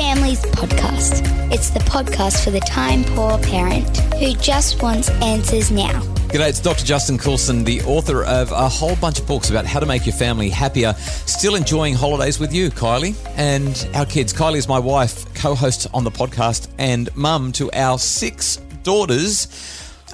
Families Podcast. It's the podcast for the time-poor parent who just wants answers now. G'day, it's Dr. Justin Coulson, the author of a whole bunch of books about how to make your family happier, still enjoying holidays with you, Kylie, and our kids. Kylie is my wife, co-host on the podcast, and mum to our 6 daughters.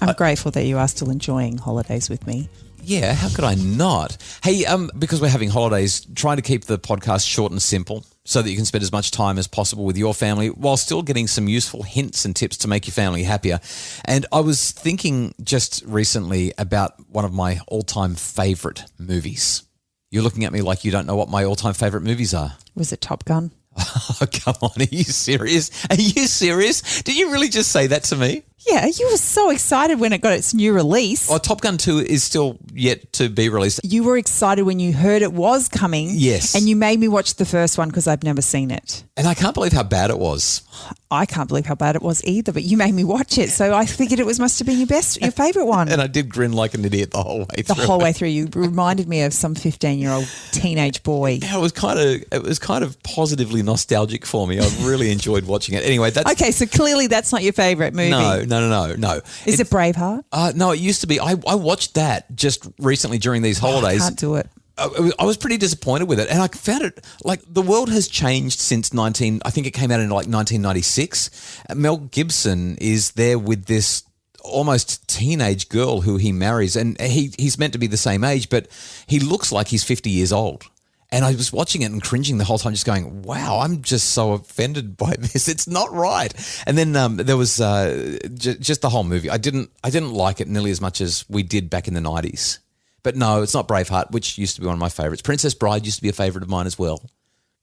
I'm grateful that you are still enjoying holidays with me. Yeah, how could I not? Hey, because we're having holidays, trying to keep the podcast short and simple so that you can spend as much time as possible with your family while still getting some useful hints and tips to make your family happier. And I was thinking just recently about one of my all-time favourite movies. You're looking at me like you don't know what my all-time favourite movies are. Was it Top Gun? Oh, come on. Are you serious? Are you serious? Did you really just say that to me? Yeah, you were so excited when it got its new release. Oh, Top Gun 2 is still yet to be released. You were excited when you heard it was coming. Yes. And you made me watch the first one because I've never seen it. And I can't believe how bad it was. I can't believe how bad it was either, but you made me watch it. So I figured it must have been your favourite one. And I did grin like an idiot the whole way through. The whole way through. You reminded me of some 15-year-old teenage boy. Yeah, it was kind of positively nostalgic for me. I really enjoyed watching it. Anyway, that's Okay, so clearly that's not your favourite movie. No. Is it Braveheart? No, it used to be. I watched that just recently during these holidays. I can't do it. I was pretty disappointed with it, and I found it like the world has changed since I think it came out in like 1996. Mel Gibson is there with this almost teenage girl who he marries, and he's meant to be the same age, but he looks like he's 50 years old. And I was watching it and cringing the whole time, just going, wow, I'm just so offended by this. It's not right. And then there was just the whole movie. I didn't like it nearly as much as we did back in the 90s. But no, it's not Braveheart, which used to be one of my favourites. Princess Bride used to be a favourite of mine as well.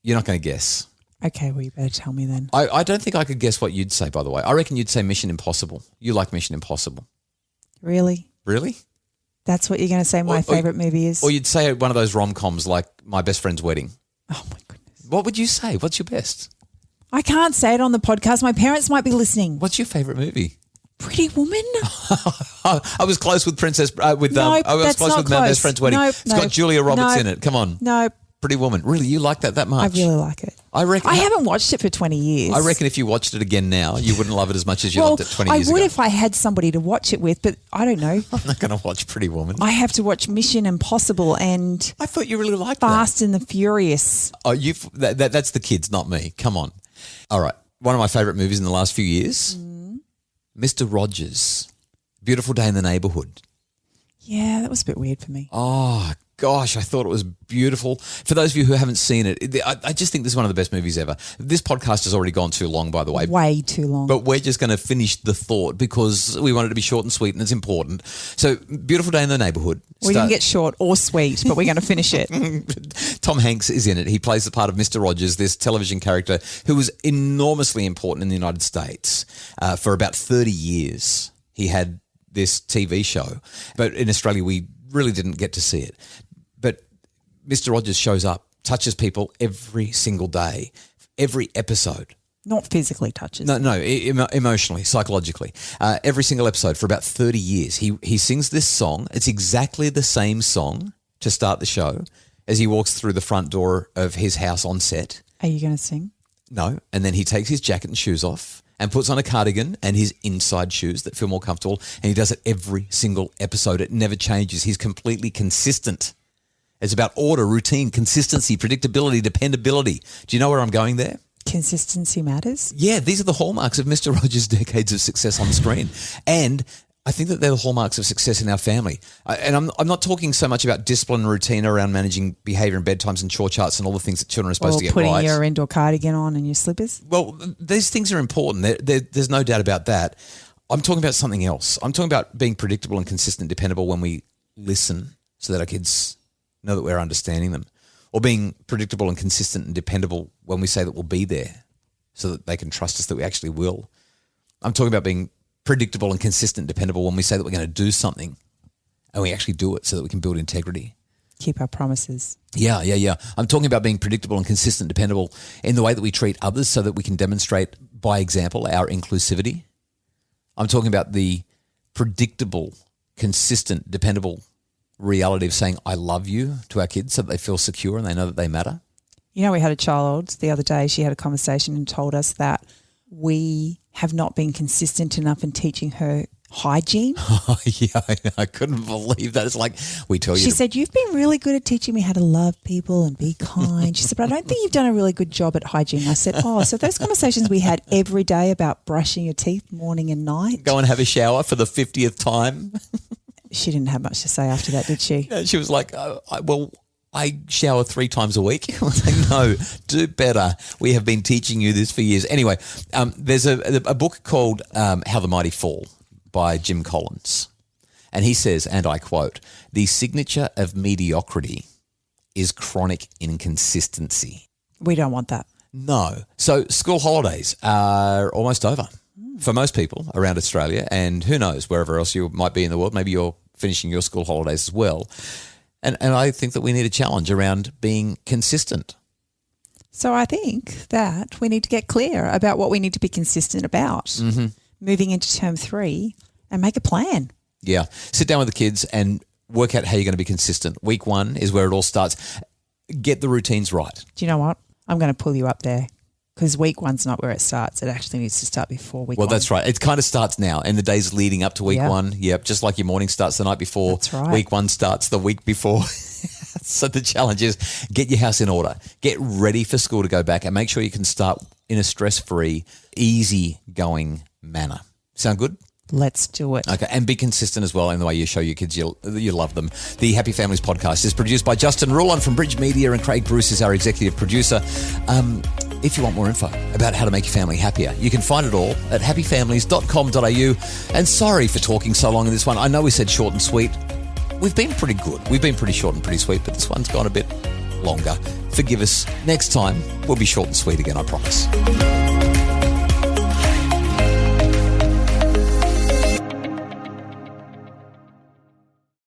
You're not going to guess. Okay, well, you better tell me then. I don't think I could guess what you'd say, by the way. I reckon you'd say Mission Impossible. You like Mission Impossible. Really? Really? That's what you're going to say my favourite movie is? Or you'd say one of those rom-coms like My Best Friend's Wedding. Oh, my goodness. What would you say? What's your best? I can't say it on the podcast. My parents might be listening. What's your favourite movie? Pretty Woman? I was close with Princess. I was that's close not with My Best Friend's Wedding. Nope, It's got Julia Roberts in it. Come on. No. Pretty Woman. Really, you like that much? I really like it. I reckon. I haven't watched it for 20 years. I reckon if you watched it again now, you wouldn't love it as much as you loved it 20 years ago. I would if I had somebody to watch it with, but I don't know. I'm not going to watch Pretty Woman. I have to watch Mission Impossible and I thought you really liked Fast and the Furious. Oh, that's the kids, not me. Come on. All right. One of my favourite movies in the last few years, Mr. Rogers, Beautiful Day in the Neighbourhood. Yeah, that was a bit weird for me. Oh, gosh, I thought it was beautiful. For those of you who haven't seen it, I just think this is one of the best movies ever. This podcast has already gone too long, by the way. Way too long. But we're just going to finish the thought because we want it to be short and sweet and it's important. So, Beautiful Day in the Neighbourhood. We can get short or sweet, but we're going to finish it. Tom Hanks is in it. He plays the part of Mr. Rogers, this television character who was enormously important in the United States for about 30 years. He had this TV show, but in Australia we really didn't get to see it. But Mr. Rogers shows up, touches people every single day, every episode. Not physically touches. No, emotionally, psychologically. Every single episode for about 30 years. He sings this song. It's exactly the same song to start the show as he walks through the front door of his house on set. Are you going to sing? No. And then he takes his jacket and shoes off and puts on a cardigan and his inside shoes that feel more comfortable. And he does it every single episode. It never changes. He's completely consistent. It's about order, routine, consistency, predictability, dependability. Do you know where I'm going there? Consistency matters? Yeah, these are the hallmarks of Mr. Rogers' decades of success on screen. And I think that they're the hallmarks of success in our family. And I'm not talking so much about discipline and routine around managing behaviour and bedtimes and chore charts and all the things that children are supposed to get right. Or putting your indoor cardigan on and your slippers? Well, these things are important. There's no doubt about that. I'm talking about something else. I'm talking about being predictable and consistent, dependable when we listen so that our kids know that we're understanding them. Or being predictable and consistent and dependable when we say that we'll be there so that they can trust us that we actually will. I'm talking about being predictable and consistent, dependable when we say that we're going to do something and we actually do it so that we can build integrity. Keep our promises. Yeah. I'm talking about being predictable and consistent, dependable in the way that we treat others so that we can demonstrate, by example, our inclusivity. I'm talking about the predictable, consistent, dependable reality of saying I love you to our kids so that they feel secure and they know that they matter. You know, we had a child the other day. She had a conversation and told us that we have not been consistent enough in teaching her hygiene. Oh, yeah, I couldn't believe that. It's like we tell you. She said, you've been really good at teaching me how to love people and be kind. She said, but I don't think you've done a really good job at hygiene. I said, oh, so those conversations we had every day about brushing your teeth morning and night. Go and have a shower for the 50th time. She didn't have much to say after that, did she? She was like, I shower 3 times a week. I was like, no, do better. We have been teaching you this for years. Anyway, there's a book called How the Mighty Fall by Jim Collins. And he says, and I quote, the signature of mediocrity is chronic inconsistency. We don't want that. No. So school holidays are almost over for most people around Australia, and who knows, wherever else you might be in the world. Maybe you're finishing your school holidays as well. And I think that we need a challenge around being consistent. So I think that we need to get clear about what we need to be consistent about moving into term 3 and make a plan. Yeah. Sit down with the kids and work out how you're going to be consistent. Week 1 is where it all starts. Get the routines right. Do you know what? I'm going to pull you up there because week 1's not where it starts. It actually needs to start before week 1. Well, that's right. It kind of starts now in the days leading up to week 1. Yep. Just like your morning starts the night before. That's right. Week 1 starts the week before. So the challenge is get your house in order. Get ready for school to go back and make sure you can start in a stress-free, easy-going manner. Sound good? Let's do it. Okay, and be consistent as well in the way you show your kids you love them. The Happy Families podcast is produced by Justin Rulon from Bridge Media, and Craig Bruce is our executive producer. If you want more info about how to make your family happier, you can find it all at happyfamilies.com.au. And sorry for talking so long in this one. I know we said short and sweet. We've been pretty good. We've been pretty short and pretty sweet, but this one's gone a bit longer. Forgive us. Next time, we'll be short and sweet again, I promise.